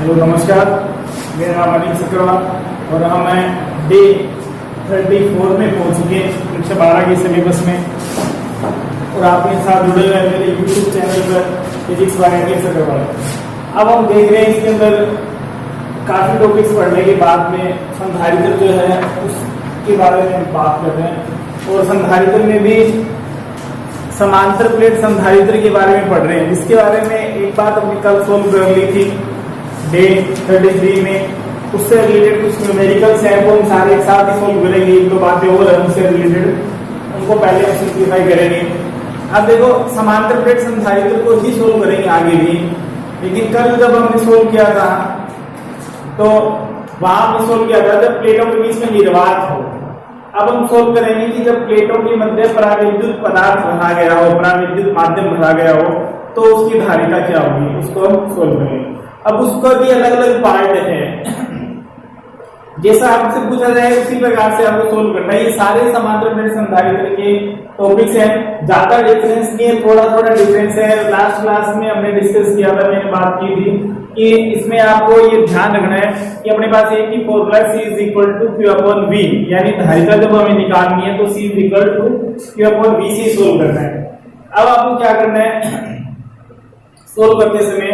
Hello नमस्कार, मेरा नाम अनिल सिकरवाल और हम डे 34 में पहुंच चुके हैं कक्षा 12 के सिलेबस में। और आप मेरे साथ जुड़े हुए हैं मेरे यूट्यूब चैनल पर फिजिक्स बाय अनिल सिकरवाल। अब हम देख रहे हैं इसके अंदर काफ़ी टॉपिक्स पढ़ने के बाद में संधारित्र जो है उसके बारे में हम बात कर रहे हैं। और संधारित्र में भी समांतर प्लेट संधारित्र के बारे में पढ़ रहे हैं, जिसके बारे में एक बात हमने कल सोल्व कर ली थी डे 33 में। उससे रिलेटेड कुछ न्यूमेरिकल्स हैं वो हम सारे एक साथ ही सोल्व करेंगे। एक दो बातें और हैं उससे रिलेटेड, उनको पहले हम सिंप्लीफाई करेंगे। अब देखो, समांतर प्लेट संधारित्र को ही सोल्व करेंगे आगे भी, लेकिन कल जब हमने सोल्व किया था तो वहां हमने सोल्व किया था जब प्लेटों के बीच में निर्वात हो। अब हम सोल्व करेंगे कि जब प्लेटों के मध्य पराविद्युत पदार्थ भरा गया हो, पराविद्युत माध्यम भरा गया हो, तो उसकी धारिता क्या होगी, उसको हम सोल्व करेंगे। अब उसका भी अलग अलग पार्ट है, जैसा आपसे पूछा जाए उसी प्रकार से आपको सोल्व करना है। ये सारे समांतर प्लेट संधारित्र के टॉपिक्स हैं, ज्यादा डिफरेंस नहीं है, थोड़ा थोड़ा डिफरेंस है। लास्ट क्लास में हमने डिस्कस किया था, मैंने बात की थी कि इसमें आपको ये ध्यान रखना है कि अपने पास एक ही फॉर्मूला C = Q/V, यानी धारिता जब हमें निकालनी है तो C = Q/V से सोल्व करना है। अब आपको क्या करना है, सोल्व करते समय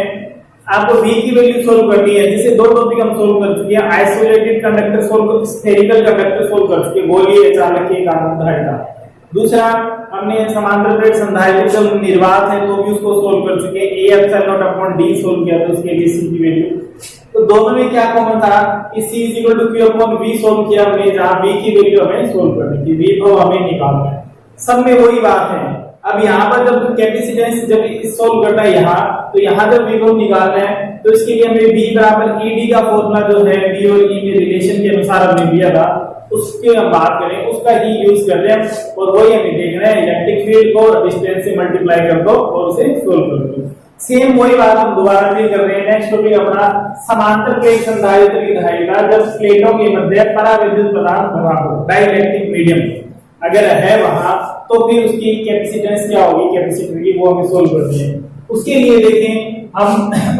आपको V की वैल्यू सोल्व करनी है। जैसे दो टॉपिक हम सोल्व कर चुके हैं, isolated conductor solve, spherical conductor solve कर चुके हैं, गोलीय चालक की धारिता। दूसरा हमने समांतर प्लेट संधारित्र जब निर्वात है तो भी उसको सोल्व कर चुके हैं, A/0/d सोल्व किया था, उसके लिए C की वैल्यू। तो दोनों में क्या कॉमन था कि C = Q/V सोल्व किया हमने, जहां V की वैल्यू हमें सोल्व करनी थी, V को हमें निकालना है। सब में वही बात है। अब यहाँ पर जब कैपेसिटेंस जब सोल्व करना है यहाँ, तो यहाँ जब V को निकालना है तो इसके लिए हमें V = ED का फॉर्मूला जो है V और E में रिलेशन के अनुसार हमने दिया था, उसके हम बात करें, उसका ही यूज कर रहे हैं। और वही हमें देखना है, इलेक्ट्रिक फील्ड को डिस्टेंस से मल्टीप्लाई कर दो और उसे सोल्व कर दो। सेम वही बात हम दोबारा भी कर रहे हैं। नेक्स्ट टॉपिक अपना समांतर प्लेट संधारित्र की धारिता जब प्लेटों के मध्य पराविद्युत पदार्थ भरा हो, डाइलेक्ट्रिक मीडियम अगर है वहां, तो फिर उसकी कैपेसिटेंस क्या होगी, कैपेसिटर की, वो हमें सोल्व करनी है। उसके लिए देखें हम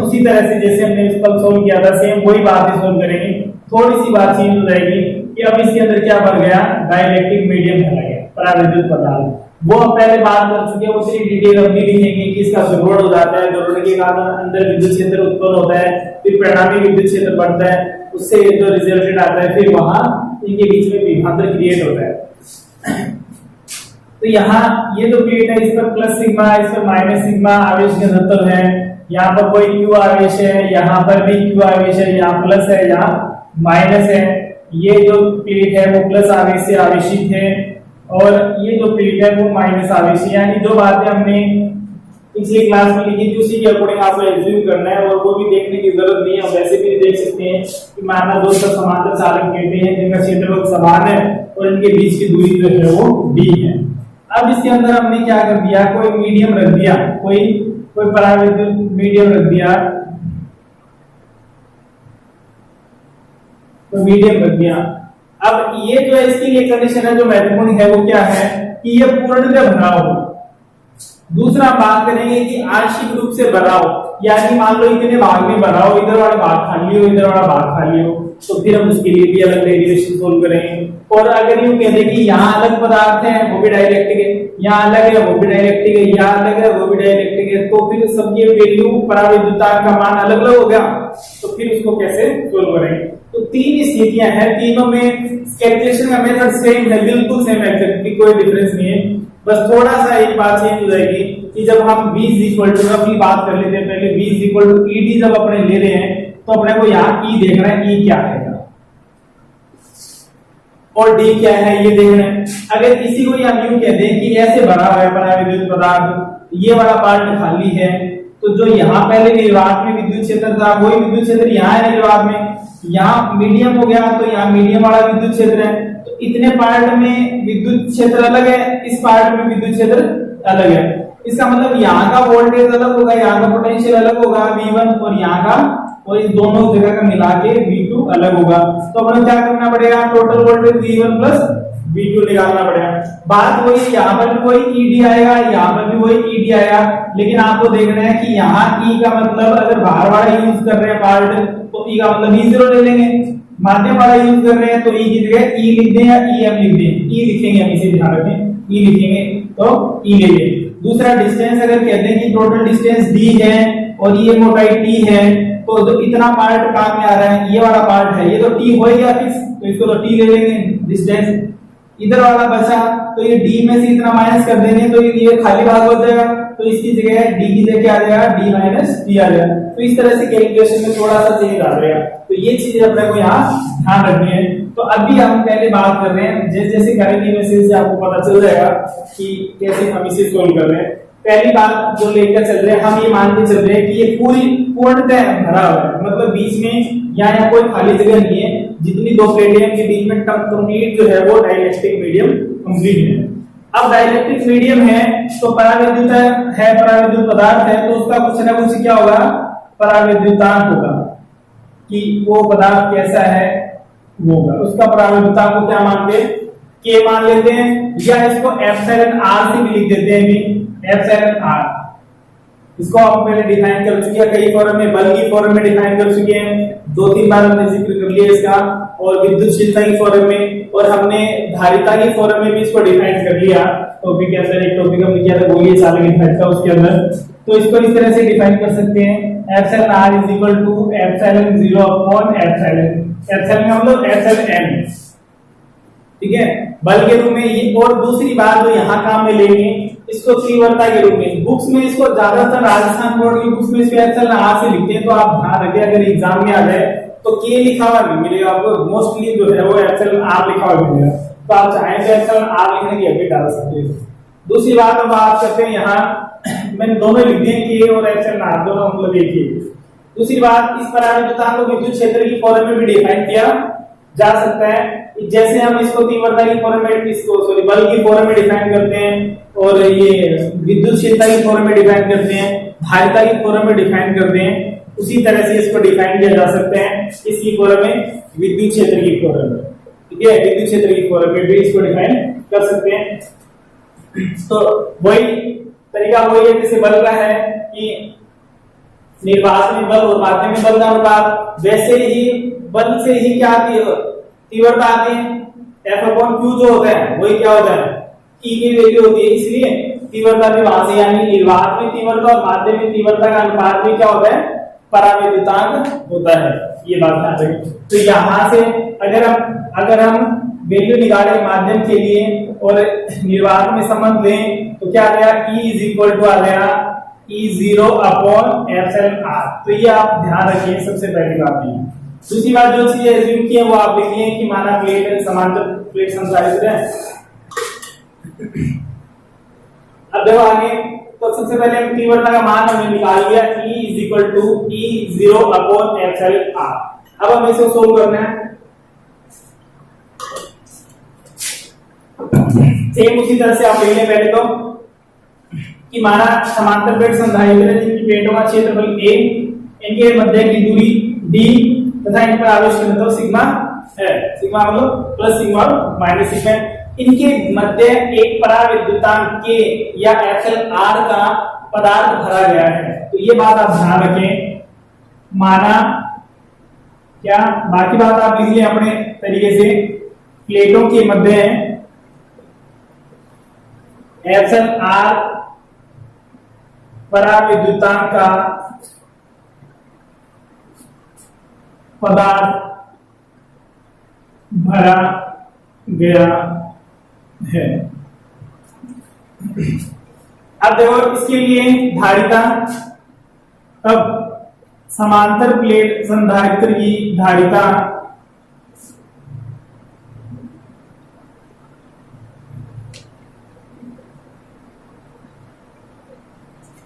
उसी तरह से जैसे हमने इसको सोल्व किया था, सेम वही बात ही सोल्व करेंगे। थोड़ी सी बात चेंज हो जाएगी कि अब इसके अंदर क्या भर गया, डाइलेक्ट्रिक मीडियम भरा गया, पराविद्युत पदार्थ। वो हम पहले बात कर चुके हैं, उसी डिटेल हम नहीं लिखेंगे कि इसका विरोध हो जाता है, विरोध के कारण अंदर विद्युत क्षेत्र उत्पन्न होता है, फिर परिणामी विद्युत क्षेत्र बढ़ता है, उससे जो रिजल्टेंट आता है फिर वहां इनके बीच में विभवांतर क्रिएट होता है। तो यहाँ ये जो प्लेट है, इस पर प्लस सिग्मा, इस पर माइनस सिग्मा आवेश घनत्व है। यहाँ पर कोई Q आवेश है, यहाँ पर भी Q आवेश है, यहाँ प्लस है, यहाँ माइनस है। ये जो प्लेट है वो प्लस आवेश से आवेशित है और ये जो प्लेट है वो माइनस आवेश है। यानी जो बातें हमने पिछली क्लास में लिखी थी उसी के अकॉर्डिंग आपको एग्जीक्यूट करना है, और वो भी देखने की जरूरत नहीं है। हम वैसे भी देख सकते हैं कि माना दो समांतर चालक प्लेटें हैं जिनका क्षेत्रफल समान है और इनके बीच की दूरी जो है वो d है। अब इसके अंदर हमने क्या कर दिया, कोई मीडियम रख दिया, कोई पराविद्युत मीडियम रख दिया, तो मीडियम रख दिया। अब ये जो है इसके लिए कंडीशन है जो महत्वपूर्ण है वो क्या है कि ये पूर्णतः भरा हो। दूसरा बात करेंगे कि आंशिक रूप से भरा हो, यानी मान लो इतने भाग में भरा हो, इधर वाला भाग खाली हो, इधर वाला भाग खाली हो, तो फिर हम उसके लिए भी अलग डेरिवेशन सोल्व करेंगे। और अगर यूं कह दे कि यहाँ अलग पदार्थ है वो भी डाइलेक्ट्रिक है, यहाँ अलग है वो भी डाइलेक्ट्रिक है, यहाँ अलग है वो भी डाइलेक्ट्रिक है, तो फिर सबकी वैल्यू पराविद्युतता का मान अलग अलग हो गया, तो फिर उसको कैसे सोल्व करेंगे। तो तीन स्थितियां हैं, तीनों में कैलकुलेशन का मेथड सेम है, बिल्कुल सेम है, कोई डिफरेंस नहीं है। बस थोड़ा सा एक बात चेंज हो जाएगी कि जब हम V = बात कर लेते हैं पहले, V = ED जब अपने ले रहे हैं तो अपने को यहाँ E देखना है, E क्या है और D क्या है ये देखना है। अगर किसी को हम यूं कह दें कि ऐसे भरा हुआ है पराविद्युत पदार्थ, ये वाला पार्ट खाली है, तो जो यहाँ पहले निर्वात में विद्युत क्षेत्र था वही विद्युत क्षेत्र यहाँ है निर्वात में, यहाँ मीडियम हो गया तो यहाँ मीडियम वाला विद्युत क्षेत्र है। तो इतने पार्ट में विद्युत क्षेत्र अलग है, इस पार्ट में विद्युत क्षेत्र अलग है। इसका मतलब यहाँ का वोल्टेज अलग होगा, यहाँ का पोटेंशियल अलग होगा V1, और यहाँ का, और इस दोनों जगह का मिला के V2 अलग होगा। तो अपने क्या करना पड़ेगा, total voltage V1 plus V2 निकालना पड़ेगा। बात वही, यहाँ पर भी वही ED आएगा, यहाँ पर भी वही ED आएगा, लेकिन आपको देखना है कि यहाँ E का मतलब अगर बाहर वाला यूज कर रहे हैं पार्ट ई का मतलब E0 ले लेंगे, माध्यम वाला यूज कर रहे हैं तो ई की जगह ई लिख दें या EM लिख दें, ई लिखेंगे, हम इसे ध्यान रखें, ई लिखेंगे तो ई ले लेंगे। दूसरा डिस्टेंस अगर कहते हैं कि टोटल डिस्टेंस d है और ये मोटाई t है, तो जो इतना पार्ट काम में आ रहा है ये वाला पार्ट है, ये तो t हो गया फिक्स, तो इसको तो t ले लेंगे डिस्टेंस। इधर वाला बचा तो ये d में से इतना माइनस कर देंगे तो ये खाली भाग हो जाएगा, तो इसकी जगह d की जगह क्या आ जाएगा, d माइनस t आ जाएगा। तो इस तरह से कैलकुलेशन में थोड़ा सा चेंज आ जाएगा, तो ये चीजें अपने को यहाँ ध्यान रखनी है। तो अभी हम पहले बात कर रहे हैं, जैसे जैसे करेंगे वैसे से आपको पता चल जाएगा कि कैसे हम इसे सोल्व कर रहे हैं। पहली बात जो लेकर चल रहे हैं, हम ये मान के चल रहे हैं कि ये पूरी पूर्णतः भरा हुआ है, मतलब बीच में यहाँ कोई खाली जगह नहीं है, जितनी दो प्लेटें हैं के बीच में कंप्लीट जो है वो डाइलेक्ट्रिक मीडियम कंप्लीट है। अब डाइलेक्ट्रिक मीडियम है तो पराविद्युत है, पराविद्युत पदार्थ है, तो उसका कुछ ना कुछ क्या होगा, पराविद्युतांक होगा, कि वो पदार्थ कैसा है वो होगा। उसका पराविद्युतांक को क्या मानते हैं, के मान लेते हैं, या इसको एप्सिलॉन आर से भी लिख देते हैं, भी एप्सिलॉन आर। इसको हम पहले डिफाइन कर चुके हैं, कई फॉर्म में, बल की फॉर्म में डिफाइन कर चुके हैं, 2-3 बार हमने जिक्र कर लिया इसका, और विद्युतशीलता की फॉर्म में, और हमने धारिता की फॉर्म में भी इसको डिफाइन कर लिया। टॉपिक के अंदर एक टॉपिक हमने किया था गोलीय चालक धारिता, उसके अंदर तो इसको इस तरह से डिफाइन कर सकते हैं, epsilon r is equal to epsilon 0 upon epsilon, epsilon का मतलब एप्सिलॉन एन, ठीक है, बल के रूप में ये। और दूसरी बात जो यहाँ काम में लेंगे इसको तीव्रता के रूप में, बुक्स में इसको ज्यादातर राजस्थान बोर्ड की बुक्स में इसको एप्सिलॉन आर से लिखते हैं, तो आप ध्यान रखिए अगर एग्जाम में आ जाए तो के लिखा हुआ नहीं मिलेगा आपको, मोस्टली जो है वो एप्सिलॉन आर लिखा हुआ मिलेगा, तो आप चाहें तो एप्सिलॉन आर लिखने की अभी डाल सकते हैं। दूसरी बात हम बात करते हैं, यहाँ मैंने दोनों लिख दिए, के और एप्सिलॉन आर दोनों मतलब एक ही। दूसरी बात, इस पराविद्युतांक को विद्युत क्षेत्र की फॉर्म में भी डिफाइन किया जा सकता है, जैसे हम इसको तीव्रता की फॉर्म में, इसको सॉरी बल की फॉर्म में डिफाइन करते हैं, और ये विद्युतशीलता की फॉर्म में डिफाइन करते हैं, धारिता की फॉर्म में डिफाइन करते हैं, उसी तरह से इसको डिफाइन किया जा सकता है इसकी फॉर्म में, विद्युत क्षेत्र की फॉर्म में, ठीक है, विद्युत क्षेत्र की फॉर्म में भी इसको डिफाइन कर सकते हैं। तो वही तरीका वही है जैसे बल का है कि निर्वात में बल और माध्यम में बल का अनुपात, वैसे ही बल से ही क्या आती है, तीव्रता आती है, F/Q जो होता है वही क्या होता है, E की वैल्यू होती है, इसलिए तीव्रता भी वहां से, यानी निर्वात में तीव्रता और माध्यम में तीव्रता का अनुपात भी क्या होता है, पराविद्युतांक होता है, ये बात ध्यान रखें। तो यहाँ से अगर हम वैल्यू निकालें माध्यम के लिए और निर्वात में संबंध लें तो क्या आ गया, E इज इक्वल टू आ गया E0 अपॉन एप्सिलॉन आर। तो ये आप ध्यान रखिए, सबसे पहली बात ये। दूसरी बात जो चीज एज्यूम की है वो आप लिखिए कि माना प्लेट समांतर प्लेट संचालित है। अब देखो आगे, तो सबसे पहले हम तीव्रता का मान हमने निकाल लिया, E is equal to E0 upon epsilon r. अब हमें इसे सोल्व करना है, सेम उसी तरह से आप ले लें पहले तो, कि माना समांतर प्लेट संधारित्र है जिनकी प्लेटों का क्षेत्रफल a, इनके मध्य की दूरी d तथा इन पर आवेश घनत्व सिग्मा है, सिग्मा मतलब प्लस सिग्मा माइनस सिग्मा, इनके मध्य एक पराविद्युतांक k या एप्सिलॉन r का पदार्थ भरा गया है। तो ये बात आप ध्यान रखें, माना क्या, बाकी बात आप लिख लें अपने तरीके से, प्लेटों के मध्य एप्सिलॉन r पराविद्युतांक का पदार्थ भरा गया है। अब देखो इसके लिए धारिता, अब समांतर प्लेट संधारित्र की धारिता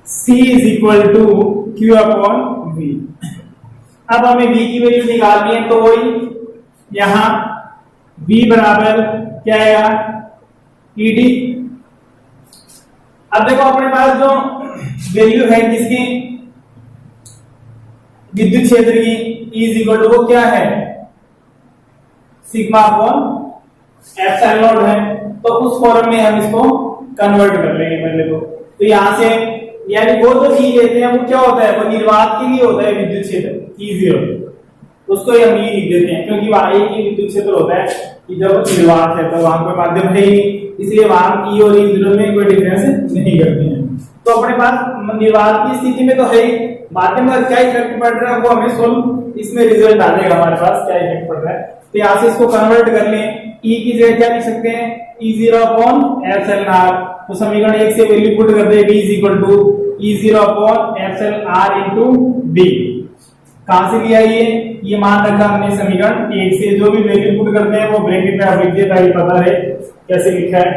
C is equal to Q upon V। अब हमें V की वैल्यू निकालनी है, तो वही यहां V बराबर क्या आएगा, ED। अब देखो अपने पास जो वैल्यू है किसकी, विद्युत क्षेत्र की, E इज इक्वल टू वो क्या है, सिग्मा अपॉन एप्सिलॉन है, तो उस फॉर्म में हम इसको कन्वर्ट कर लेंगे पहले तो यहां से, यानी वो जो E लेते हैं वो क्या होता है, वो निर्वात के लिए होता है विद्युत क्षेत्र E0, उसको ही हम ये लिख देते हैं, क्योंकि वहां एक ही विद्युत क्षेत्र होता है कि जब निर्वात है तो वहां कोई माध्यम है ही नहीं, इसलिए वहां ई और ई जीरो में कोई डिफरेंस नहीं करते हैं। तो अपने पास निर्वात की स्थिति में तो है ही, माध्यम का क्या इफेक्ट पड़ रहा है वो हमें सोल्व इसमें रिजल्ट आ जाएगा हमारे पास क्या इफेक्ट पड़ रहा है। तो यहाँ से इसको कन्वर्ट कर लें, ई की जगह क्या लिख सकते हैं, E0 अपॉन एप्सिलॉन आर। तो समीकरण 1 से वैल्यू पुट कर दे V is equal to E0 upon epsilon r into B। कहां से लिया ये मान रखा हमने समीकरण 1 से, जो भी वैल्यू पुट करते हैं वो ब्रैकेट में आप लिख दिए ताकि पता रहे कैसे लिखा है।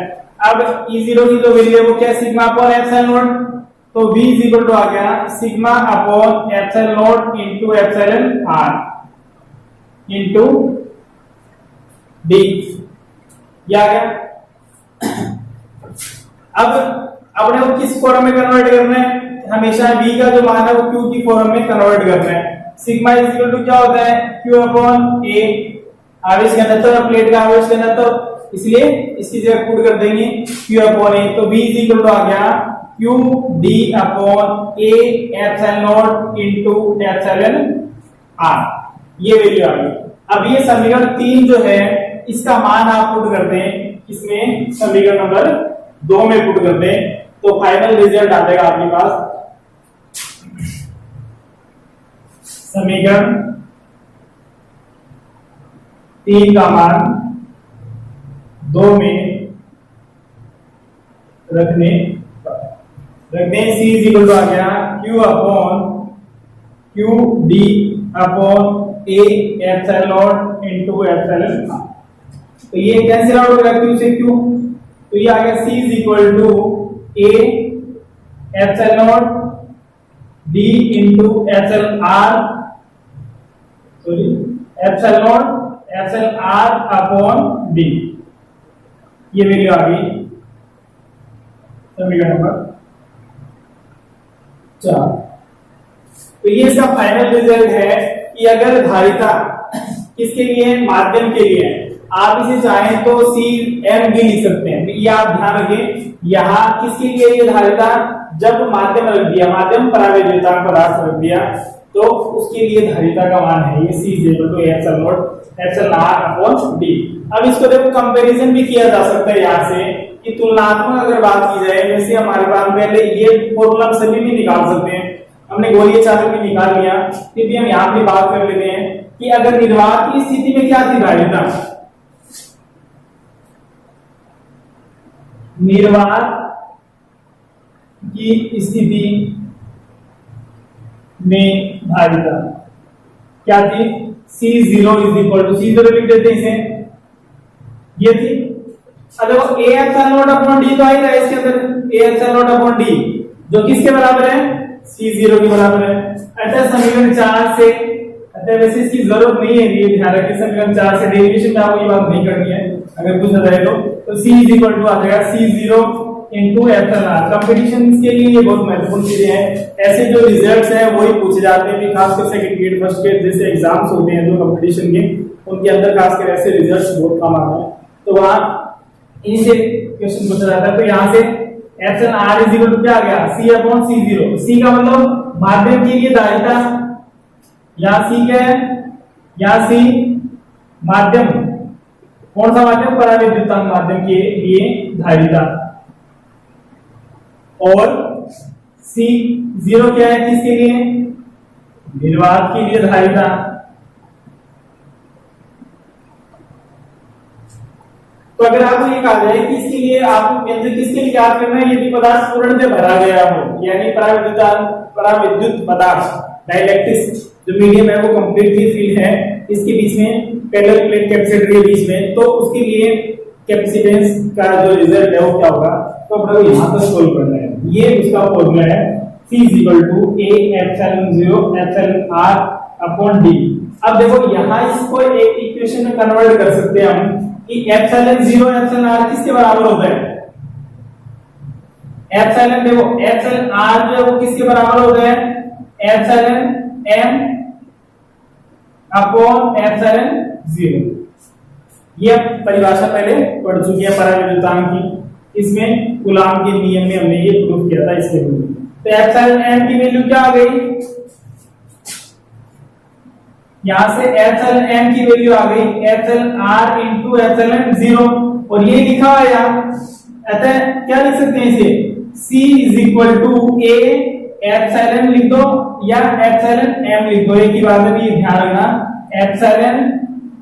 अब E0 की जो वैल्यू है वो क्या है, सिग्मा अपॉन एप्सिलॉन नॉट। तो V इज इक्वल टू आ गया sigma upon epsilon not into epsilon r into D। ये आ गया। अब अपने को किस फॉर्म में कन्वर्ट करना है, हमेशा V का जो मान है वो Q की फॉर्म में कन्वर्ट करना है। सिग्मा इज इक्वल टू क्या होता है, Q अपॉन A, आवेश घनत्व प्लेट का आवेश घनत्व, इसलिए इसकी जगह पुट कर देंगे Q अपॉन A। तो V इज इक्वल टू आ गया Q D upon A epsilon not into epsilon R। ये वैल्यू आ गई। अब ये समीकरण 3 जो है इसका मान आप पुट कर दें, इसमें समीकरण नंबर 2 में पुट कर दें, तो फाइनल रिजल्ट आ जाएगा आपके पास समीकरण 3 का मान 2 में रखने C इज इक्वल टू आ गया Q upon Q D upon A epsilon not into epsilon r. तो ये कैंसिल आउट हो गया Q से Q, तो ये आ गया C is equal to A epsilon not D into epsilon R, sorry epsilon not epsilon R upon D। ये वैल्यू आ गई समीकरण नंबर 4। तो ये इसका फाइनल रिजल्ट है कि अगर धारिता किसके लिए है, माध्यम के लिए है, आप इसे चाहें तो CM भी लिख सकते हैं। ये आप ध्यान रखें, यहाँ किसके लिए ये धारिता, जब माध्यम रख दिया, माध्यम परावैद्युतांक पदार्थ रख दिया, तो उसके लिए धारिता का मान है ये C equal to epsilon not epsilon R upon D। अब इसको देखो कंपैरिजन भी किया जा सकता है यहाँ से कि तुलनात्मक अगर बात की जाए, जैसे हमारे पास पहले ये फॉर्मूला सभी भी निकाल सकते हैं, हमने गोलीय चालक भी निकाल लिया, फिर भी हम यहाँ पे बात कर लेते हैं कि अगर निर्वात की स्थिति में क्या थी धारिता, निर्वात की स्थिति में धारिता क्या थी, C0 is equal to C0 लिख देते हैं इसे, ये थी। अब देखो A epsilon not upon D तो आ ही रहा है इसके अंदर, A epsilon not upon D जो किसके बराबर है, C0 के बराबर है। अतः समीकरण 4 से, अतः वैसे इसकी जरूरत नहीं है, ये ध्यान रखिए समीकरण 4 से डेरिवेशन में आपको ये बात नहीं करनी है, अगर पूछा जाए तो C इज इक्वल टू आ जाएगा C0 into epsilon are. Competition के लिए ये बहुत महत्वपूर्ण चीजें हैं, ऐसे जो रिजल्ट्स हैं वही पूछे जाते हैं, खासकर सेकंड ग्रेड फर्स्ट ग्रेड जैसे एग्जाम्स होते हैं जो कंपटीशन के, उनके अंदर खासकर ऐसे रिजल्ट्स बहुत कम आते हैं, तो वहां इनसे क्वेश्चन पूछा जाता है। तो यहाँ से epsilon r is equal to क्या आ गया, C अपॉन C0। C का मतलब माध्यम के लिए धारिता, यहाँ C क्या है, यहाँ C माध्यम, कौन सा माध्यम, परावैद्युतांक माध्यम के लिए धारिता, और C0 क्या है, किसके लिए, निर्वात के लिए धारिता। तो अगर आपको ये कहा जाए कि इसके लिए आपको व्यंजक किसके लिए याद करना है, यदि पदार्थ पूर्णतः भरा गया हो, यानी पराविद्युत पदार्थ डाइलेक्ट्रिक जो मीडियम है वो कंप्लीटली फिल है, इसके बीच में पैरेलल प्लेट कैपेसिटर के बीच में, तो उसके लिए कैपेसिटेंस का जो रिजल्ट है वो क्या होगा, तो अपने को यहां तक सोल्व करना है। ये उसका फॉर्मूला है C = A epsilon 0 epsilon R upon D। अब देखो यहाँ इसको एक इक्वेशन में कन्वर्ट कर सकते हैं हम कि एप्सिलॉन 0 एप्सिलॉन R किसके बराबर होता है, एप्सिलॉन, देखो एप्सिलॉन R जो है वो किसके बराबर होता है, एप्सिलॉन M अपॉन एप्सिलॉन 0। ये परिभाषा पहले पढ़ चुकी है परावैद्युतांक की, इसमें कूलाम के नियम में हमने ये प्रूफ किया था इसके लिए। तो एप्सिलॉन M की वैल्यू क्या आ गई, यहाँ से एप्सिलॉन की वैल्यू आ गई एप्सिलॉन r इंटू एप्सिलॉन 0 और ये लिखा है यार, अतः क्या लिख सकते हैं इसे c is equal to a epsilon लिख दो या एप्सिलॉन m लिख दो। एक ही बात है, भी ध्यान रखना एप्सिलॉन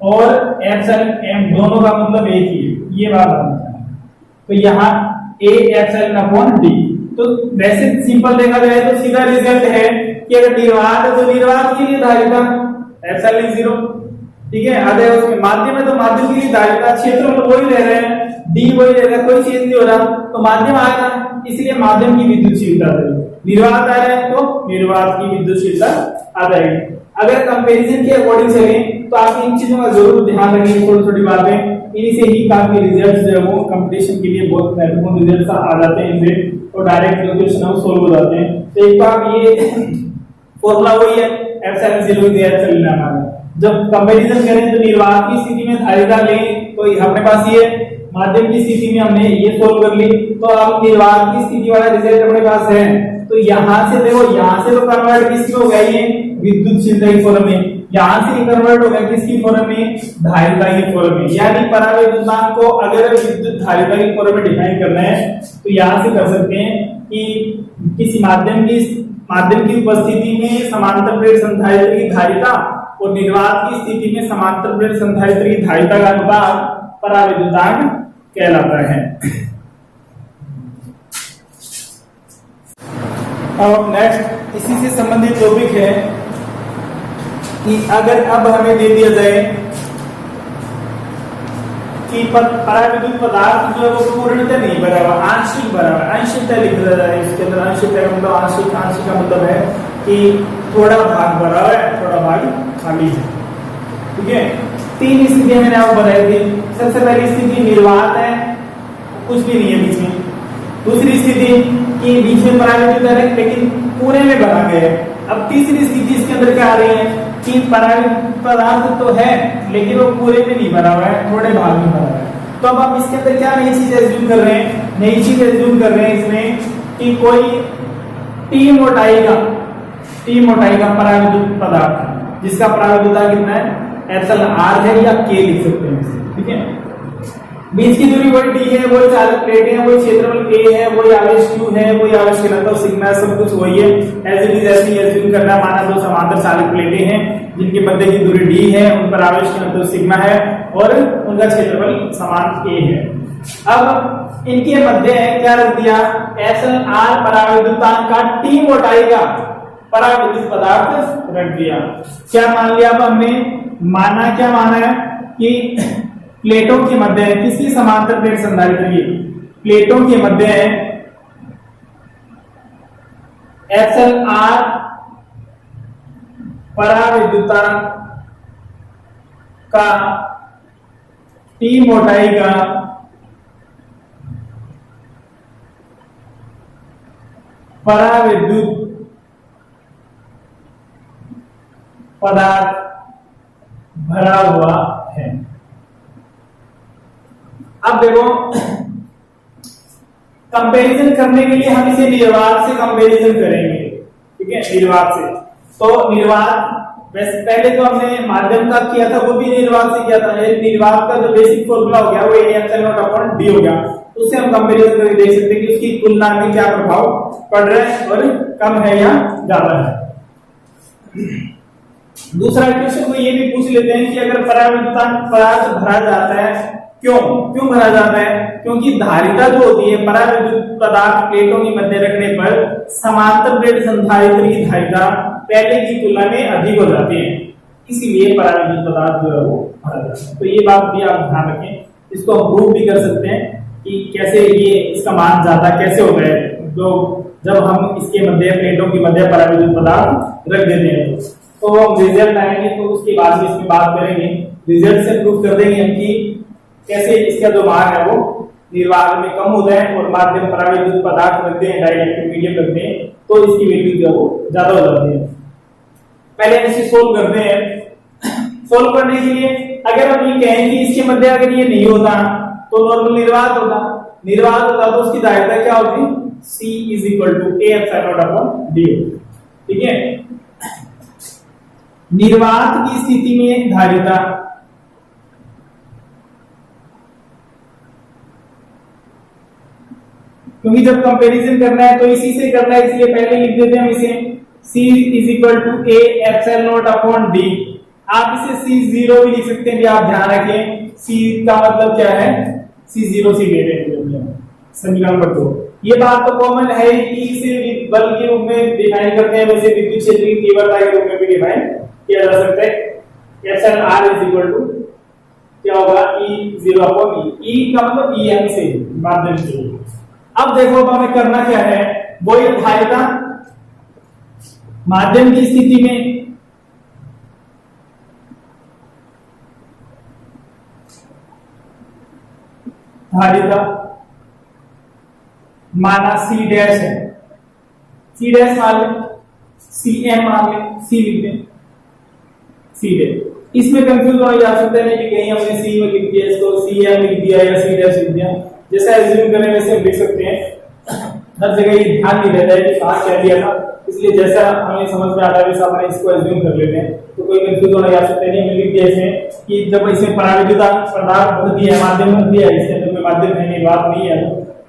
और एप्सिलॉन m दोनों का मतलब एक ही है, ये बात है। तो यहाँ a एप्सिलॉन अपॉन d, तो वैसे सिंपल देखा जाए तो सीधा रिजल्ट है कि अगर निर्वात है तो निर्वात के लिए धारिता एप्सिलॉन 0, ठीक है। अगर उसमें माध्यम है तो माध्यम के लिए धारिता, क्षेत्र में वही रह रहे हैं, d वही रह रहा है, कोई चेंज नहीं हो रहा, तो माध्यम आएगा, इसलिए माध्यम की विद्युतशीलता रहेगी। निर्वात आ रहा है तो निर्वात की विद्युतशीलता आ जाएगी। अगर कंपैरिजन के अकॉर्डिंग चले तो आप इन चीजों का जरूर ध्यान रखें, छोटी छोटी बातें, इन्हीं से ही काफी रिजल्ट्स जो है वो कंपटीशन के लिए बहुत महत्वपूर्ण रिजल्ट्स आ जाते हैं इनसे, और डायरेक्ट जो क्वेश्चन है वो सोल्व हो जाते हैं। तो एक बार ये फॉर्मूला वही है एप्सिलॉन 0 इज एप्सिलॉन r। जब कंपैरिजन करें तो निर्वात की स्थिति में धारिता लें तो हमारे पास ये, माध्यम की स्थिति में हमने ये सोल्व कर ली, तो अब निर्वात की स्थिति वाला रिजल्ट हमारे पास है। तो यहाँ से देखो, यहाँ से तो कन्वर्ट किसकी हो गया, ये विद्युतशीलता की फॉर्म में, यहाँ से कन्वर्ट हो गया किसकी फॉर्म में, धारिता की फॉर्म में। यानी परावैद्युतांक को अगर विद्युत धारिता की फॉर्म में डिफाइन करना है तो यहाँ से कर सकते हैं कि किसी माध्यम की उपस्थिति में समांतर प्लेट संधारित्र की धारिता और निर्वात की स्थिति में समांतर प्लेट संधारित्र की धारिता का अनुपात परावैद्युतांक कहलाता है। अब नेक्स्ट इसी से संबंधित टॉपिक है कि अगर अब हमें दे दिया जाए कि परावैद्युत पदार्थ जो है वो पूर्णतः नहीं भरा हुआ, आंशिक भरा हुआ, आंशिकता लिख दिया जाए इसके अंदर। आंशिकता का मतलब आंशिक का मतलब है कि थोड़ा भाग भरा हुआ है, थोड़ा भाग खाली है, ठीक है। तीन स्थितियां मैंने आपको बताई थी। सबसे पहली स्थिति निर्वात है, कुछ भी नहीं है बीच में। दूसरी स्थिति कि बीच में परावैद्युत है लेकिन पूरे में भरा गया है। अब तीसरी स्थिति इसके अंदर क्या आ रही है कि परावैद्युत पदार्थ तो है लेकिन वो पूरे में नहीं भरा हुआ है, थोड़े भाग में भरा हुआ है। तो अब हम इसके अंदर क्या नई चीज एज्यूम कर रहे हैं, नई चीज एज्यूम कर रहे हैं इसमें कि कोई टी मोटाई का परावैद्युत पदार्थ जिसका परावैद्युता कितना है, एप्सिलॉन r है या k लिख सकते हैं, ठीक है। बीच की दूरी वही d है, वही चालक प्लेटें हैं, वही क्षेत्रफल a है, वही आवेश q है, वही आवेश घनत्व सिग्मा, सब कुछ वही है। एज इट इज ऐसे ही एज्यूम करना है। माना दो समांतर चालक प्लेटें हैं जिनके मध्य की दूरी d है, उन पर आवेश घनत्व सिग्मा है और उनका क्षेत्रफल समान a है। अब इनके मध्य क्या रख दिया, एप्सिलॉन r परावैद्युतांक का टी मोटाई का परावैद्युत पदार्थ रख दिया। क्या मान लिया अब हमने, क्या माना है कि प्लेटों के मध्य है, किसकी समांतर प्लेट संधारित्र की, प्लेटों के मध्य है एप्सिलॉन r परावैद्युतांक का टी मोटाई का परावैद्युत पदार्थ भरा हुआ है। अब देखो कंपैरिजन करने के लिए हम इसे निर्वात से कंपैरिजन करेंगे, ठीक है, निर्वात से। तो निर्वात वैसे पहले तो हमने माध्यम का किया था, वो भी निर्वात से किया था। निर्वात का जो बेसिक फॉर्मूला हो गया वो A/d हो गया, उससे हम कंपैरिजन करके देख सकते हैं कि उसकी तुलना में क्या प्रभाव पड़ रहा है और कम है या ज्यादा है। दूसरा क्वेश्चन को ये भी पूछ लेते हैं कि अगर परावैद्युतांक पदार्थ भरा जाता है, क्यों भरा जाता है, क्योंकि धारिता जो होती है परावैद्युत पदार्थ प्लेटों के मध्य रखने पर समांतर प्लेट संधारित्र की धारिता पहले की तुलना में अधिक हो जाती है, इसीलिए परावैद्युत पदार्थ जो है वो भरा जाता है। तो ये बात भी आप ध्यान रखें, इसको हम प्रूव भी कर सकते हैं कि कैसे ये इसका मान ज्यादा कैसे हो गया है जो जब हम इसके मध्य प्लेटों के मध्य परावैद्युत पदार्थ रख देते हैं। तो हम रिजल्ट आएंगे तो उसके बाद भी इसमें बात करेंगे, रिजल्ट से प्रूव कर देंगे हम कि कैसे इसका जो मान है वो निर्वात में कम होता है और माध्यम परावैद्युत पदार्थ रखते हैं, डाइलेक्ट्रिक मीडियम रखते हैं तो इसकी वैल्यू जो है वो ज्यादा हो जाती है। पहले इसे सोल्व करते हैं। सोल्व करने के लिए अगर हम ये कहें कि इसके मध्य अगर ये नहीं होता तो नॉर्मल निर्वात होता तो उसकी धारिता क्या होती, C = A/d, ठीक है। निर्वात की स्थिति में धारिता, क्योंकि जब कंपैरिजन करना है तो इसी से करना है, इसलिए पहले लिख देते हैं हम इसे C is equal to A epsilon not upon D. आप इसे C0 भी लिख सकते हैं, आप ध्यान रखें C का मतलब क्या है, C0 से ले समीकरण नंबर 2। ये बात तो कॉमन है कि इसे बल के रूप में डिफाइन करते हैं, वैसे विद्युत क्षेत्र की तीव्रता के रूप में भी डिफाइन किया जा सकता है। Epsilon r is equal to क्या होगा E0 अपॉन E। E का मतलब EM से माध्यम से। अब देखो अब हमें करना क्या है, वो ये धारिता माध्यम की स्थिति में धारिता माना C डैश है, C डैश मान लें, CM मान लें, C लिख दें, C डैश। इसमें कंफ्यूज हो जा सकता है कि कहीं हमने C में लिख दिया, इसको CM लिख दिया या C डैश लिख दिया। जैसा एज्यूम करें वैसे हम लिख सकते हैं। हर जगह ये ध्यान नहीं रहता है कि कहां क्या दिया था, इसलिए जैसा हमें समझ में आता है वैसा हम इसको एज्यूम कर लेते हैं, तो कोई कंफ्यूज होना जा सकता नहीं। हमने लिख दिया इसमें कि जब इसमें पराविद्युत पदार्थ भर दिया है, माध्यम भर दिया है, इसके अंदर कोई माध्यम है नहीं, बात नहीं है,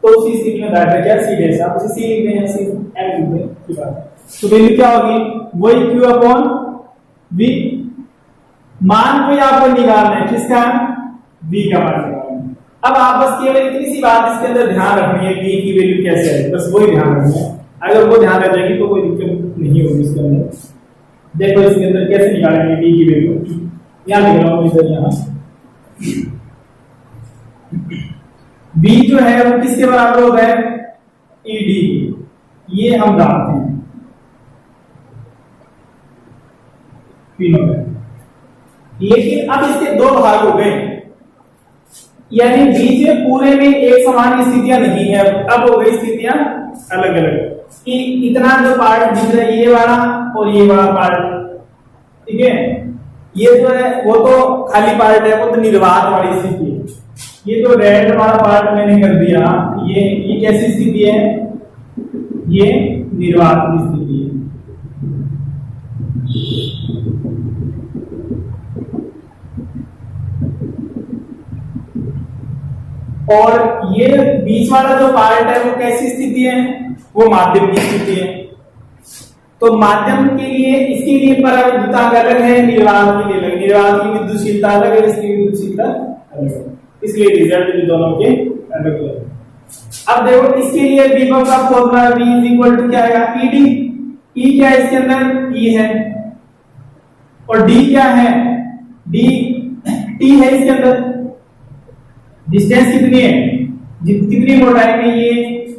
तो उसी स्थिति में धारिता क्या C डैश, आप इसे C लिख दें या CM लिख दें, ठीक है। तो वैल्यू क्या होगी, वही Q अपॉन V। मान कोई आपको निकालना है, किसका, V का मान निकालना है। अब आप बस केवल इतनी सी बात इसके अंदर ध्यान रखनी है कि की वैल्यू कैसे है, बस वही ध्यान रखना है। अगर वो ध्यान रख जाएगी तो कोई दिक्कत नहीं होगी इसके अंदर। देखो इसके अंदर कैसे निकालेंगे डी की वैल्यू, यहां लिख रहा हूं इधर, यहां बी जो है वो किसके बराबर होता है, ईडी, ये हम जानते हैं तीनों में। लेकिन अब इसके दो भाग हो गए, यानी बीच में पूरे में एक समान स्थितियां नहीं है, अब हो गई स्थितियां अलग अलग, कि इतना जो पार्ट दिख रहा है ये वाला और ये वाला पार्ट, ठीक है, ये जो है वो तो खाली पार्ट है, वो तो निर्वात वाली स्थिति है। ये जो रेड वाला पार्ट मैंने कर दिया, ये कैसी स्थिति है, ये निर्वात की स्थिति है। और ये बीच वाला जो पार्ट है वो कैसी स्थिति है, वो माध्यम की स्थिति है। तो माध्यम के लिए इसके लिए पराविद्युता अलग है, निर्वात के लिए अलग, निर्वात की विद्युतशीलता अलग है, इसकी विद्युतशीलता अलग है, इसलिए रिजल्ट भी दोनों के अलग अलग। अब देखो इसके लिए विभव का formula V is equal to क्या है, ईडी। ई क्या है इसके अंदर, ई है, और डी क्या है, डी टी है इसके अंदर। डिस्टेंस कितनी है, कितनी मोटाई में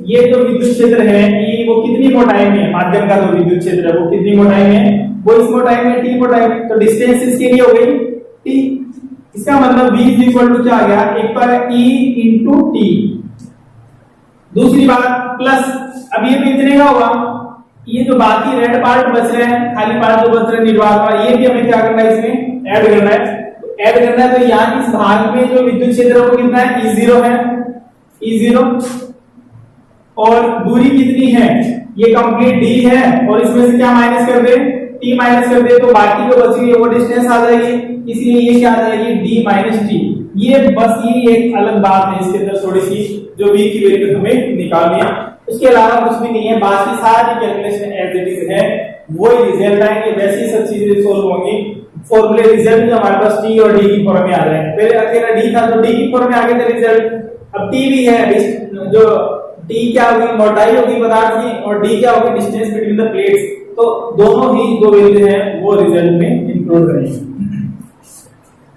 ये जो विद्युत क्षेत्र है ये वो कितनी मोटाई में है, माध्यम का जो विद्युत क्षेत्र है वो कितनी मोटाई में है, वो इस मोटाई में, टी मोटाई में। तो डिस्टेंस इसके लिए हो गई टी। इसका मतलब V इज इक्वल टू क्या आ गया, एक पर E इंटू टी। दूसरी बात प्लस, अब ये भी इतने का होगा, ये जो बाकी रेड पार्ट बच रहे हैं, खाली पार्ट जो बच रहे हैं निर्वात का, ये भी हमें क्या करना है, इसमें ऐड करना है। ऐड करना है तो यहाँ इस भाग में जो विद्युत क्षेत्र वो कितना है, E0 है, E0, और दूरी कितनी है, ये कंप्लीट D है, और इसमें से क्या माइनस कर दे, T माइनस कर दे, तो बाकी जो बची है वो डिस्टेंस आ जाएगी, इसलिए ये क्या आ जाएगी, D माइनस T। ये बस ये एक अलग बात है इसके अंदर थोड़ी सी, जो V की वैल्यू हमें निकालनी है, उसके अलावा कुछ भी नहीं है। बाकी सारी कैलकुलेशन एज इट इज है, वही रिजल्ट आएंगे, वैसी सब चीजें सोल्व होंगी। फॉर्मूले रिजल्ट भी हमारे पास T और D की फॉर्म में आ जाएंगे। पहले अकेला D था तो D की फॉर्म में आ गया था रिजल्ट, अब T भी है, जो T क्या होगी, मोटाई होगी पदार्थ की, और D क्या होगी, डिस्टेंस बिटवीन द प्लेट्स। तो दोनों ही जो वैल्यू है वो रिजल्ट में इंक्लूड करेंगे।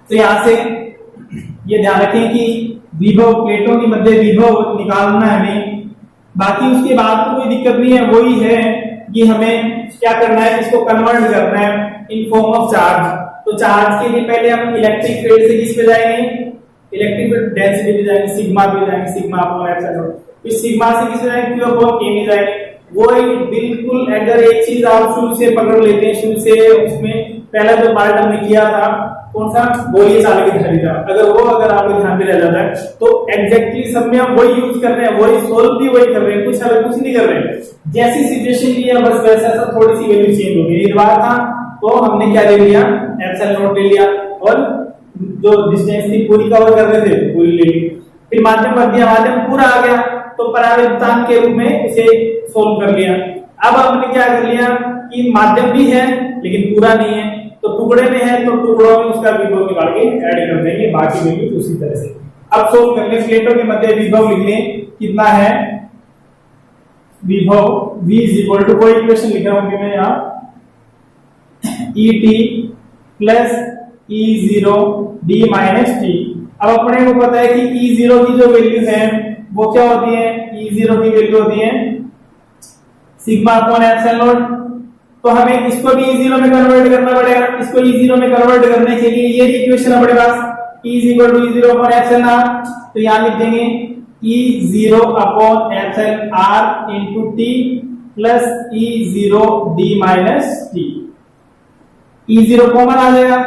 तो यहां से ये ध्यान रखें कि विभव, प्लेटों के मध्य विभव निकालना है हमें, बाकी उसके बाद तो कोई दिक्कत नहीं है, वही है कि हमें क्या करना है, इसको कन्वर्ट करना है इन फॉर्म ऑफ चार्ज। तो चार्ज के लिए पहले हम इलेक्ट्रिक फील्ड से किस पे जाएंगे, इलेक्ट्रिक फील्ड डेंसिटी पे जाएंगे, सिग्मा पे जाएंगे, सिग्मा अपॉन एप्सिलॉन। इस सिग्मा से किस पे जाएंगे, Q अपॉन K में जाएंगे। वो बिल्कुल, अगर एक चीज आप शुरू से पकड़ लेते हैं, शुरू से उसमें पहला जो पार्ट हमने किया था कौन सा, गोलीय चालक धारिता, अगर आपके ध्यान में रह जाता है तो एग्जैक्टली सब में हम वही यूज कर रहे हैं, वही सोल्व भी वही कर रहे हैं, कुछ अलग कुछ नहीं कर रहे हैं। जैसी सिचुएशन ली है बस वैसा थोड़ी सी वैल्यू चेंज हो गई। निर्वात था तो हमने क्या ले लिया, एप्सिलॉन नॉट ले लिया और जो डिस्टेंस थी पूरी कवर कर रहे थे पूरी ले ली। फिर माध्यम कर दिया, माध्यम पूरा आ गया तो परावर्तन के रूप में इसे सोल्व कर लिया। अब हमने क्या कर लिया कि माध्यम भी है लेकिन पूरा नहीं है, तो टुकड़े में है तो टुकड़ों में उसका विभव निकाल के ऐड कर देंगे, बाकी वैल्यू उसी तरह से। अब सोल्व कर ले, प्लेटों के मध्य विभव लिख लें, कितना है विभव v इज इक्वल टू, कोई इक्वेशन लिख रहा हूं मैं यहाँ, et plus E0 d minus T. अब अपने को पता है कि E0 की जो वैल्यू है वो क्या होती है, E0 की वैल्यू होती है सिग्मा अपॉन एप्सिलॉन नॉट। तो हमें इसको भी E0 में कन्वर्ट करना पड़ेगा। इसको E0 में कन्वर्ट करने के लिए ये इक्वेशन हमारे पास E is equal to E0 upon epsilon r, तो यहां लिख देंगे E0 upon epsilon r into t plus E0 d minus t। E0 common आ जाएगा,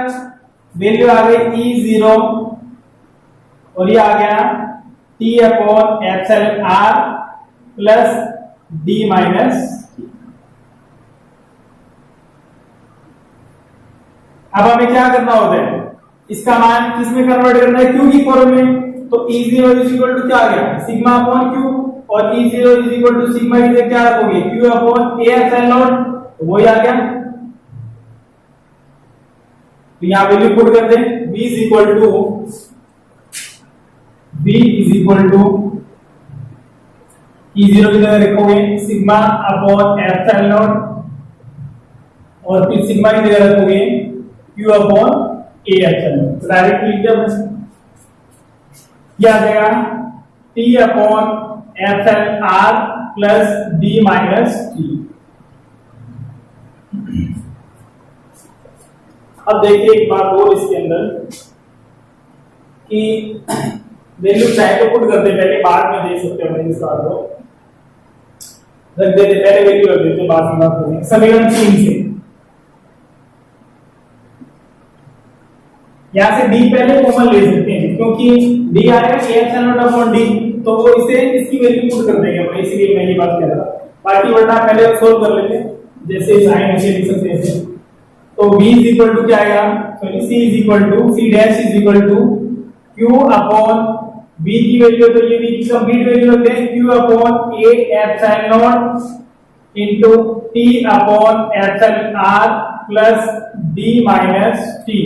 वैल्यू आ गई E0 और ये आ गया t अपॉन epsilon r plus d minus. अब हमें क्या करना होता है, इसका मान किसमें कन्वर्ट करना है, क्यू की फॉर्म में। तो E0 इज इक्वल टू क्या आ गया, सिग्मा अपॉन क्यू, और E0 is equal to sigma की जगह क्या रखोगे, Q upon A epsilon not, तो वही आ गया। तो यहां वैल्यू पुट कर दें, v is equal to E0 की जगह रखोगे सिग्मा अपॉन एप्सिलॉन नॉट, और फिर सिग्मा की जगह रखोगे Q अपॉन A एप्सिलॉन। तो डायरेक्ट लिख दिया बस, क्या आ जाएगा T अपॉन epsilon R plus D minus T। अब देखिए एक बात और इसके अंदर कि वैल्यू चाहे तो पुट कर दे, पहले बाद में दे सकते हो इस बात को रख देते, पहले वैल्यू रख देते बाद में बात करेंगे। समीकरण 3 से यहां से d पहले कॉमन ले सकते हैं क्योंकि d आएगा एप्सिलॉन नॉट अपॉन d, तो वो इसे इसकी वैल्यू पुट कर देंगे अपने, इसलिए मैं ये बात कह रहा था। बाकी वरना पहले सोल्व कर लेते हैं, जैसे साइन ऐसे लिख सकते हैं। तो v इज इक्वल टू क्या आएगा, sorry c is equal to c dash is equal to q upon v की वैल्यू, तो ये v की कंप्लीट वैल्यू रखते हैं q अपॉन a epsilon not into t अपॉन epsilon r plus d minus t।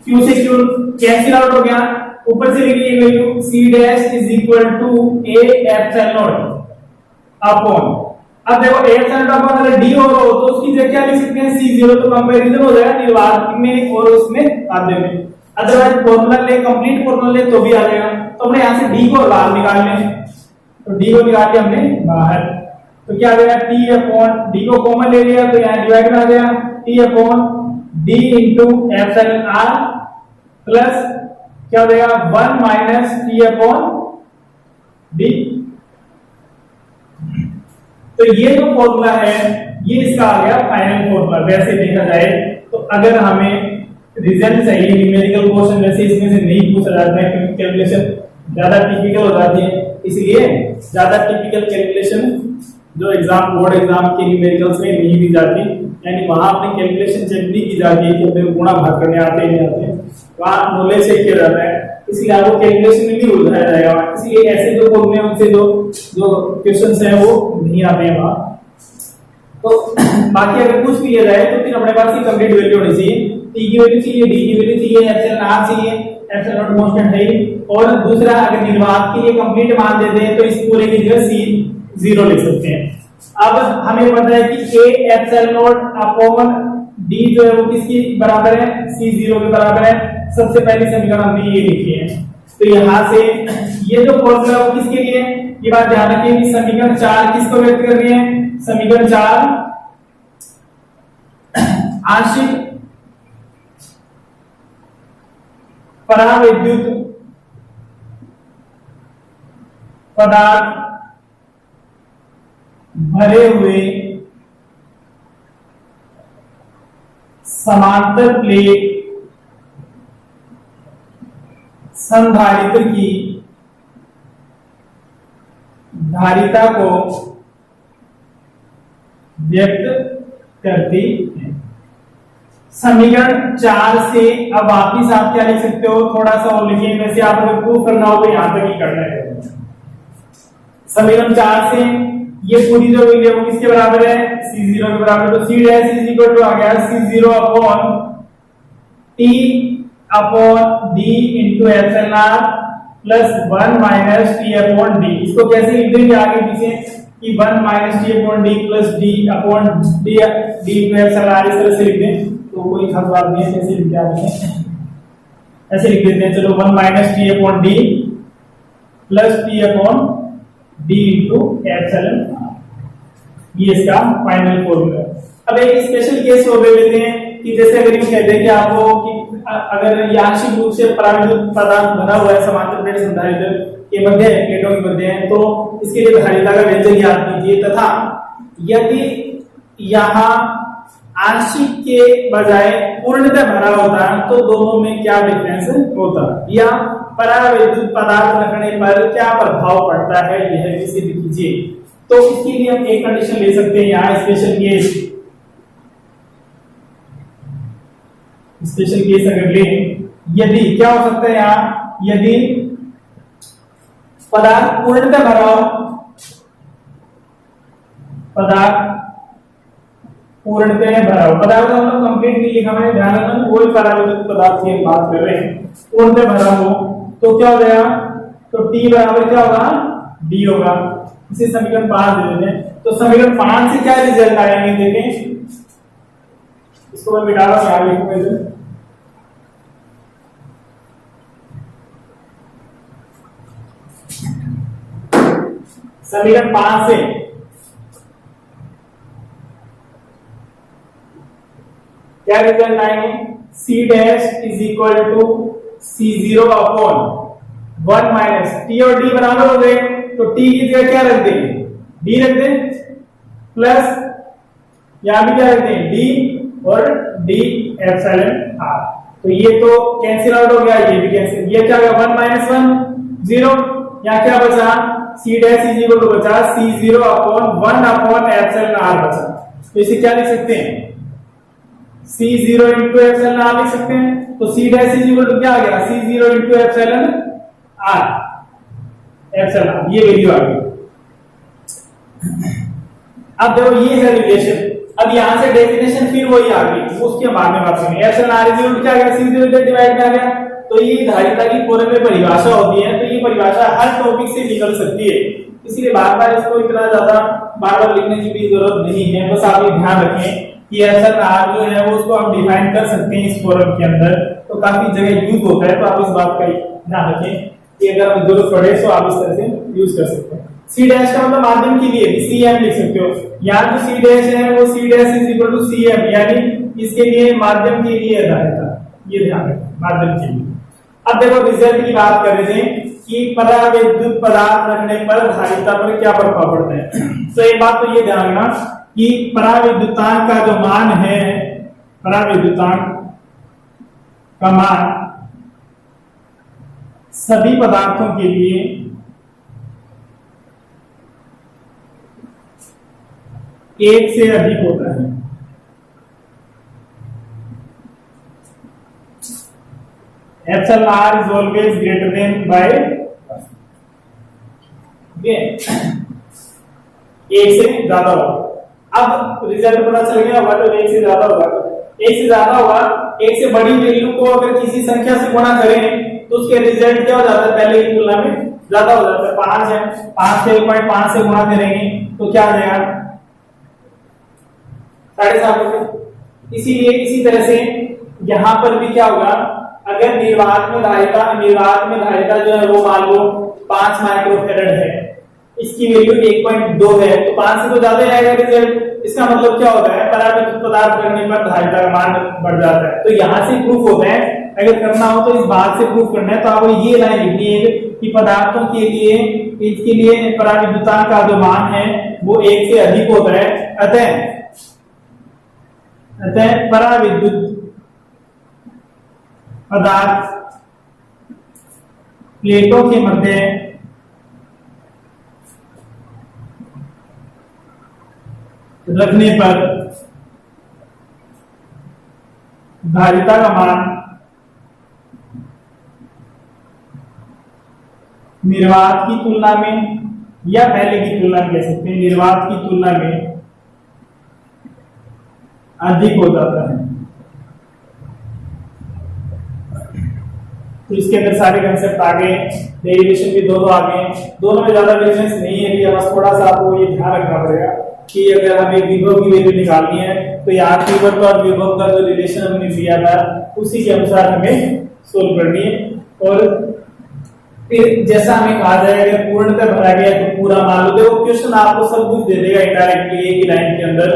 Q से Q कैंसिल आउट हो गया, ऊपर से लिखिए value C dash is equal to A epsilon not upon, अब देखो A एप्सिलॉन नॉट अपॉन अगर D हो तो उसकी जगह क्या लिख सकते हैं C0, तो कंपैरिजन हो जाएगा निर्वात में और उसमें आधे में। अदरवाइज फॉर्मूला ले, कंप्लीट फॉर्मूला ले तो भी आ जाएगा। तो हमने यहां से D को बाहर निकाल लें, तो D को निकाल लिया हमने बाहर, तो क्या आ जाएगा T अपॉन D को कॉमन ले लिया तो यहां डिवाइड में आ जाएगा T upon D into epsilon R plus क्या हो जाएगा 1 माइनस T अपॉन D। तो ये जो फॉर्मूला है ये इसका आ गया फाइनल फॉर्मूला। वैसे देखा जाए तो अगर हमें रिजल्ट चाहिए न्यूमेरिकल क्वेश्चन वैसे इसमें से नहीं पूछा जाता है क्योंकि कैलकुलेशन ज्यादा टिपिकल हो जाती है, इसलिए ज्यादा टिपिकल कैलकुलेशन जो एग्जाम बोर्ड एग्जाम के न्यूमेरिकल्स में नहीं दी जाती, यानी वहां अपनी कैलकुलेशन चेक नहीं की जाती है कि अपने गुणा भाग करने आते हैं नहीं आते हैं, वहां नॉलेज चेक किया जाता है, इसलिए आपको कैलकुलेशन में नहीं उलझाया जाएगा। इसलिए ऐसे जो फॉर्मूले उनसे जो क्वेश्चंस हैं वो नहीं आते हैं वहां। तो बाकी अगर कुछ भी लिया जाए तो फिर अपने पास ये कंप्लीट वैल्यू होनी चाहिए, टी की वैल्यू चाहिए, डी की वैल्यू चाहिए, एप्सिलॉन आर चाहिए, एप्सिलॉन नॉट कांस्टेंट है, और दूसरा अगर निर्वात के लिए कंप्लीट मान देते हैं तो इस पूरे की जगह सी 0 लिख सकते हैं। अब हमें पता है कि a epsilon not upon d जो है वो किसकी बराबर है, c0 के बराबर है। सबसे पहली समीकरण हमने ये लिखी है, तो यहां से ये जो फॉर्मूला है वो किसके लिए, ये बात ध्यान रखिए कि समीकरण 4 किसको व्यक्त कर रही है, समीकरण 4 आंशिक परावैद्युत पदार्थ भरे हुए समांतर प्लेट संधारित्र की धारिता को व्यक्त करती है। समीकरण 4 से अब वापिस आप क्या लिख सकते हो, थोड़ा सा और लिखिए, वैसे आप अगर प्रूव करना हो तो यहां तक ही करना है। समीकरण 4 से ये पूरी जो वैल्यू है वो किसके बराबर है, c0 के बराबर, तो c dash is equal to आ गया c0 upon t upon d into epsilon r plus 1 minus t upon d। इसको कैसे लिख देंगे आगे पीछे कि 1 minus t upon d plus d upon d into epsilon r, इस तरह से लिख दें तो कोई खास बात नहीं है, कैसे लिख दिया आपने, ऐसे लिख देते हैं। चलो 1 minus t upon d plus t upon d into epsilon r, ये इसका फाइनल फॉर्मूला है। अब एक स्पेशल केस और ले लेते हैं कि जैसे अगर ये कहते हैं कि आपको कि अगर आंशिक रूप से पराविद्युत पदार्थ बना हुआ है समांतर प्लेट संधारित्र के मध्य प्लेटों के मध्य है, तो इसके लिए धारिता का व्यंजक याद कीजिए, तथा यदि यहाँ आंशिक के बजाय पूर्णतः भरा होता है तो दोनों में क्या डिफरेंस होता है, या पराविद्युत पदार्थ रखने पर क्या प्रभाव पड़ता है, यह भी सिद्ध कीजिए। तो इसके लिए हम एक कंडीशन ले सकते हैं यहाँ, स्पेशल केस अगर ले, यदि क्या हो सकता है यहाँ, यदि पदार्थ पूर्णतः भरा हो, पदार्थ पूर्णतः भरा हो, पदार्थ का मतलब कंप्लीट नहीं लिखा मैंने, ध्यान रखना कोई पराविद्युत पदार्थ की बात कर रहे हैं, पूर्णतः भरा हो तो क्या हो जाएगा, तो t बराबर क्या होगा, d होगा। इसे समीकरण 5 दे देते हैं, तो समीकरण 5 से क्या रिजल्ट आएंगे देखें, इसको मैं मिटा रहा हूं, आगे लिखूंगा। समीकरण 5 से क्या रिजल्ट आएंगे, c dash is equal to c0 upon 1 minus t और d बराबर हो गए, तो t की जगह क्या रख देंगे, d रख दें, प्लस यहां भी क्या रख दें, d और d एप्सिलॉन r, तो ये तो कैंसिल आउट हो गया, ये भी कैंसिल, ये क्या होगा 1 माइनस 1 0, यहां क्या बचा, c dash is equal to बचा c0 upon 1 upon epsilon r बचा, तो इसे क्या लिख सकते हैं, c0 इनटू एप्सिलॉन r लिख सकते हैं, तो c dash is equal to क्या आ गया, c0 into epsilon r, epsilon ये वैल्यू आ गई। अब देखो ये है रिलेशन, अब यहां से डेफिनेशन फिर वही आ गई, उसके बाद में बात करेंगे। Epsilon r is equal to क्या आ गया, c0 डिवाइड में आ गया, तो ये धारिता की फॉर्म में परिभाषा होती है, तो ये परिभाषा हर टॉपिक से निकल सकती है, इसलिए बार-बार इसको इतना ज्यादा बार-बार लिखने की भी जरूरत नहीं है, बस आप ये ध्यान रखें कि एप्सिलॉन r जो है वो उसको हम डिफाइन कर सकते हैं इस फॉर्म के अंदर, तो काफी जगह यूज होता है, तो आप इस बात का ध्यान रखें कि अगर हमें जरूरत पड़े तो आप इस तरह से यूज कर सकते हैं। c डैश का मतलब माध्यम के लिए cm लिख सकते हो, यहाँ जो c डैश है वो c dash is equal to cm, यानी इसके लिए माध्यम के लिए धारिता, ये ध्यान रखें माध्यम के लिए। अब देखो रिजल्ट की बात कर रहे थे कि पराविद्युत पदार्थ रखने पर धारिता पर क्या प्रभाव पड़ता है, तो एक बात तो ये ध्यान रखना कि पराविद्युतांक का जो मान है, पराविद्युतांक का मान सभी पदार्थों के लिए एक से अधिक होता है, epsilon r is always greater than by, एक से ज्यादा होगा। अब रिजल्ट पता चल गया होगा, तो एक से ज्यादा होगा, एक से ज्यादा होगा, एक से बड़ी वैल्यू को अगर किसी संख्या से गुणा करें तो उसके रिजल्ट क्या हो जाता है, पहले की तुलना में ज्यादा हो जाता है। 5 है, 5 से 1.5 से गुणा करेंगे तो क्या आ जाएगा, 7.5। इसीलिए इसी तरह से यहां पर भी क्या होगा, अगर निर्वात में धारिता जो है वो मान लो 5 माइक्रोफैरड है, इसकी वैल्यू 1.2 है, तो 5 से तो ज्यादा आएगा रिजल्ट। इसका मतलब क्या होता है, पराविद्युत पदार्थ रखने पर धारिता का मान बढ़ जाता है। तो यहां से प्रूफ होता है, अगर करना हो तो इस बात से प्रूफ करना है तो आपको ये लाइन लिखनी है कि पदार्थों के लिए, इसके लिए पराविद्युतांक का जो मान है वो 1 से अधिक होता है, अतः पराविद्युत पदार्थ प्लेटों के मध्य रखने पर धारिता का मान निर्वात की तुलना में या पहले की तुलना में कह सकते हैं, निर्वात की तुलना में अधिक हो जाता है। तो इसके अंदर सारे कंसेप्ट आ गए, डेरिवेशन भी दोनों आ गए, दोनों में ज्यादा डिफरेंस नहीं है। बस थोड़ा सा आपको ये ध्यान रखना पड़ेगा कि अगर हमें विभव की वैल्यू निकालनी है तो यहाँ तीव्रता और विभव का जो रिलेशन हमने लिया था उसी के अनुसार हमें सोल्व करनी है। और फिर जैसा हमें कहा जाएगा पूर्णतः भरा गया तो पूरा मान लो। देखो क्वेश्चन आपको सब कुछ दे देगा इनडायरेक्टली एक ही लाइन के अंदर,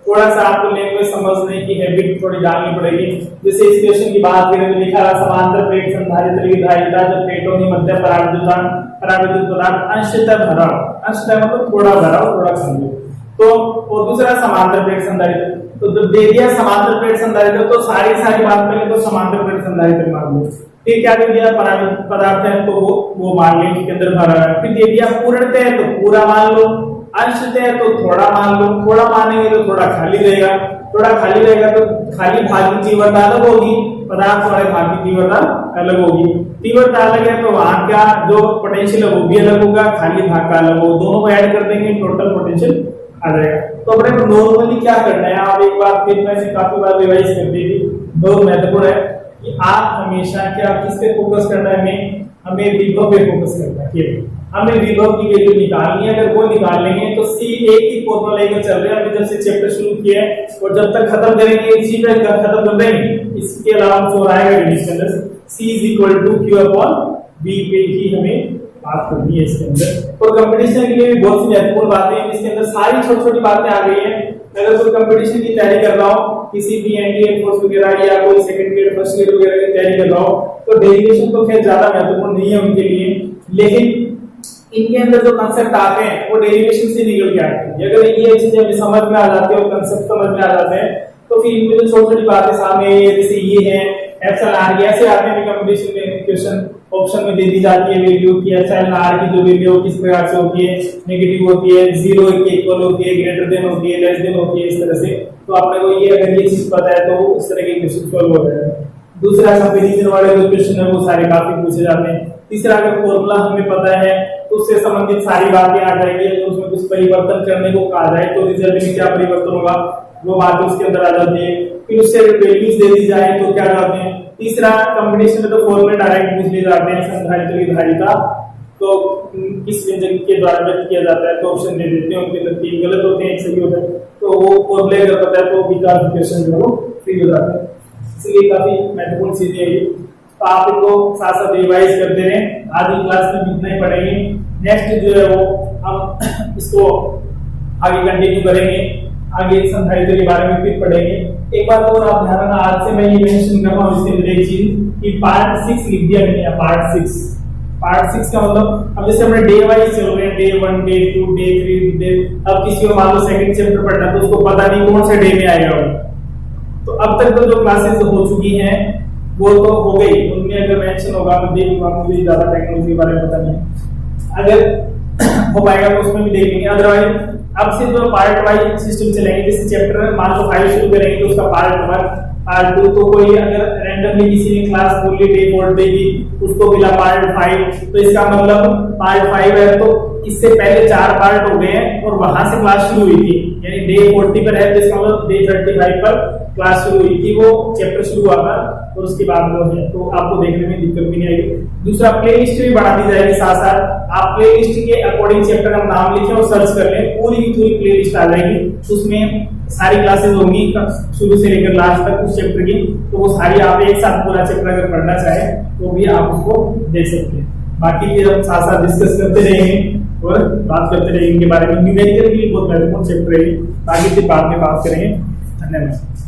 थोड़ा सा आपको लैंग्वेज समझने की हैबिट थोड़ी जाननी पड़ेगी। जैसे इस क्वेश्चन की बात करें तो लिखा है समांतर प्लेट संधारित्र की धारिता जब प्लेटों की मध्य पराविद्युत पदार्थ अंशतः भरा, अंशतः मतलब थोड़ा भरा हो थोड़ा कम। तो और दूसरा समांतर प्लेट संधारित्र, तो जब दे दिया समांतर प्लेट संधारित्र तो सारी बात पहले तो समांतर प्लेट संधारित्र मान लो। फिर क्या दे दिया पराविद्युत पदार्थ है तो वो मान लो इसके अंदर भरा है। फिर दे दिया पूर्णतः तो पूरा मान लो, अंशतः तो थोड़ा मान लो, थोड़ा मानेंगे तो थोड़ा खाली रहेगा, थोड़ा खाली रहेगा तो खाली भाग की तीव्रता अलग होगी, पदार्थ वाले भाग की तीव्रता अलग होगी। तीव्रता अलग है तो वहां का जो पोटेंशियल है वो भी अलग होगा, खाली भाग का अलग होगा, दोनों को ऐड कर देंगे टोटल पोटेंशियल आ जाएगा। तो अपने को नॉर्मली क्या करना है, आप एक बार फिर मैंने काफी बार रिवाइज कर दी थी, बहुत महत्वपूर्ण है कि आप हमेशा क्या किस पे फोकस करना है, हमें विभव पे फोकस करना है। हमें विभव की वैल्यू निकालनी है, अगर वो निकाल लेंगे तो सी एक ही फॉर्मूला लेकर चल रहे हैं। हमने जब से चैप्टर शुरू किया है और जब तक खत्म करेंगे इसी पे खत्म कर देंगे, इसके अलावा कुछ आएगा इंग्लिश के अंदर C = Q / V पे ही हमें बात करनी है इसके अंदर। और कंपटीशन के लिए भी बहुत सी महत्वपूर्ण बातें हैं, इसके अंदर सारी छोटी छोटी बातें आ गई हैं। अगर कोई कंपटीशन की तैयारी कर रहा हो, किसी भी एनडीए फोर्स वगैरह या कोई सेकंड ग्रेड फर्स्ट ग्रेड वगैरह की तैयारी कर रहा हो, तो डेरिवेशन तो खैर ज्यादा महत्वपूर्ण नहीं है उनके लिए, लेकिन इनके अंदर जो कंसेप्ट आते हैं वो डेरिवेशन से निकल के आते हैं। अगर ये चीजें हमें समझ में आ जाती है और कंसेप्ट समझ में आ जाते हैं तो फिर इनमें जो छोटी छोटी बातें सामने जैसे ये है एप्सिलॉन आर ऐसे आते हैं कंपटीशन में क्वेश्चन ऑप्शन में दे दी जाती है वैल्यू कि एप्सिलॉन आर की जो वैल्यू किस प्रकार से होती है, नेगेटिव होती है, 0 के इक्वल होती है, ग्रेटर देन होती है, लेस देन होती है, इस तरह से। तो आपने को ये अगर ये चीज पता है तो उस तरह के क्वेश्चन सॉल्व हो जाएगा। दूसरा कंपैरिजन वाले जो क्वेश्चन है वो सारे काफी पूछे जाते हैं। तीसरा अगर फॉर्मूला हमें पता है तो उससे संबंधित सारी बातें आ जाएगी। अगर उसमें कुछ परिवर्तन करने को कहा जाए तो रिजल्ट में क्या परिवर्तन होगा वो बात उसके अंदर आ जाती है। फिर उससे वैल्यूज दे दी जाए तो क्या करते हैं। तीसरा कंपटीशन में तो फॉर्मूला डायरेक्ट पूछ लिए जाते हैं, संधारित्र की धारिता तो किस व्यंजक के द्वारा व्यक्त किया जाता है, तो ऑप्शन दे देते हैं, उनके अंदर 3 गलत होते हैं, एक सही होता है। तो वो फॉर्मूला अगर पता है तो विकल्प क्वेश्चन जो वो फ्री हो जाता है। इसलिए काफी महत्वपूर्ण चीजें है। तो आप इनको साथ साथ रिवाइज करते रहें, आज की क्लास में इतना ही पढ़ेंगे। नेक्स्ट जो है वो हम इसको आगे कंटिन्यू करेंगे, आगे संधारित्र के बारे में फिर पढ़ेंगे। एक बात और आप ध्यान रखना, आज से मैं ये मेंशन कर रहा हूं इसके अंदर एक चीज कि पार्ट 6 लिख दिया मैंने, पार्ट 6 का मतलब अब जैसे हमने डे वाइज चल रहे हैं, डे 1 डे 2 डे 3 डे, अब किसी को मान लो सेकंड चैप्टर पढ़ना तो उसको पता नहीं कौन से डे में आएगा वो, तो अब तक तो जो क्लासेस हो चुकी हैं वो तो हो गई, उनमें अगर मेंशन होगा तो देख लूंगा, मुझे ज्यादा टेक्नोलॉजी के बारे में पता नहीं, अगर हो पाएगा तो उसमें भी देख लेंगे। अदरवाइज अब से जो पार्ट वाइज सिस्टम चलेंगे, जैसे चैप्टर में मान लो 5 शुरू करेंगे तो उसका पार्ट 1 पार्ट 2, तो कोई अगर रैंडमली किसी ने क्लास खोल ली डे 4 डे की उसको मिला पार्ट 5, तो इसका मतलब पार्ट 5 है तो इससे पहले 4 पार्ट हो गए हैं और वहां से क्लास शुरू हुई थी, यानी डे 40 पर है तो इसका मतलब डे 35 पर क्लास शुरू हुई थी, वो चैप्टर शुरू हुआ था और उसके बाद वो है, तो आपको देखने में दिक्कत भी नहीं आएगी। दूसरा प्लेलिस्ट भी बढ़ा दी जाएगी, साथ साथ आप प्लेलिस्ट के अकॉर्डिंग चैप्टर का नाम लिखें और सर्च कर लें, पूरी की पूरी प्लेलिस्ट आ जाएगी, उसमें सारी क्लासेस होंगी शुरू से लेकर लास्ट तक उस चैप्टर की, तो वो सारी आप एक साथ पूरा चैप्टर अगर पढ़ना चाहे तो भी आप उसको देख सकते हैं। बाकी फिर हम साथ साथ डिस्कस करते रहेंगे और बात करते रहेंगे इनके बारे में। न्यूमेरिकल के लिए बहुत महत्वपूर्ण चैप्टर है, बाकी फिर बाद में बात करेंगे। धन्यवाद।